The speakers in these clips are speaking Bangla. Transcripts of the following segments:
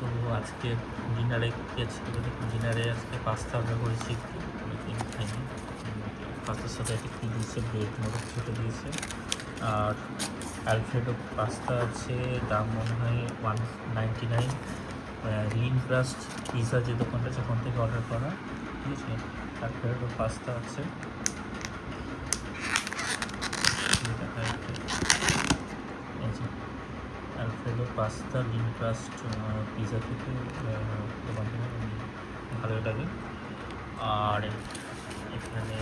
তো আজকে ডিনারে গেছি, ডিনারে আজকে পাস্তা অর্ডার করেছি একটু, অনেকদিন খাইনি। পাস্তার সাথে একটা কী দিয়েছে, ব্রেড মতো সেটা দিয়েছে। আর অ্যালফ্রেডো পাস্তা আছে, দাম মনে হয় 199। লিন ক্রাস্ট পিৎজা যে দোকানটা, সেখান থেকে অর্ডার করা, ঠিক আছে। অ্যালফ্রেডো পাস্তা আছে, Alfredo pasta lean crust pizza থেকে দোকান থেকে ভালো লাগে। আর এখানে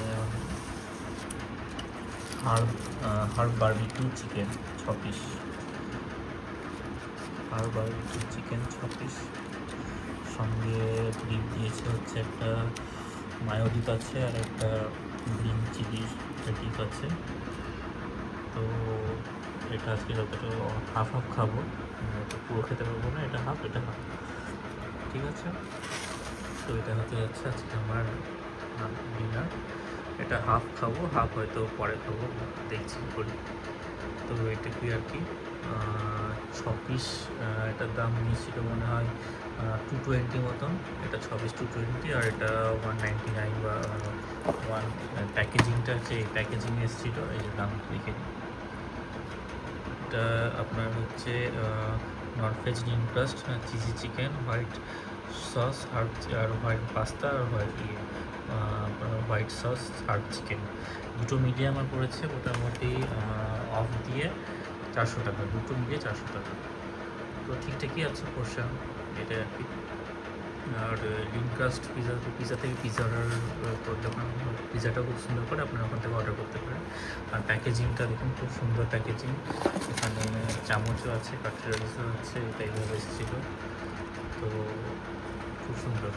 herb barbecue chicken 6 piece, herb barbecue chicken 6 piece, সঙ্গে ডিপ দিয়েছে হচ্ছে একটা মায়োডিপ আছে আর একটা গ্রিন চিলি ডিপ আছে। তো এটা আজকে যতটা হাফ হাফ খাবো, তো পুরো খেতে পারবো না, এটা হাফ এটা হাফ, ঠিক আছে। তো এটা হতে যাচ্ছে আজকে আমার ডিনার। এটা হাফ খাবো, হাফ হয়তো পরে খাবো, দেখছি করি। তো এটুকুই আর কি। 6 পিস, এটার দাম নিয়েছিল মনে হয় 220 মতন। এটা 6 পিস 220, আর এটা 199 বা 1। প্যাকেজিংটা যে প্যাকেজিং এসেছিল, এই যে দাম লিখে দিই। এটা আপনার হচ্ছে non veg lean crust cheesy chicken, white sauce আর হোয়াইট পাস্তা, আর হোয়াইট সস হার্ড চিকেন, দুটো মিলিয়ে আমার পড়েছে মোটামুটি অফ দিয়ে 400 টাকা, দুটো মিলিয়ে 400 টাকা। তো ঠিকঠাকই আছে পোর্শন, এটাই আর কি। আর লিন ক্রাস্ট পিৎজা থেকে পিৎজা অর্ডার যখন পিৎজাটা খুব সুন্দর করে আপনারা ওখান থেকে অর্ডার করতে পারেন। আর প্যাকেজিংটা দেখুন, খুব সুন্দর প্যাকেজিং। এখানে চামচও আছে, কাটলারিসও আছে, এটা এইভাবে এসেছিলো। তো খুব সুন্দর।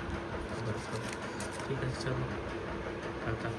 ঠিক আছে, চলো টাটা।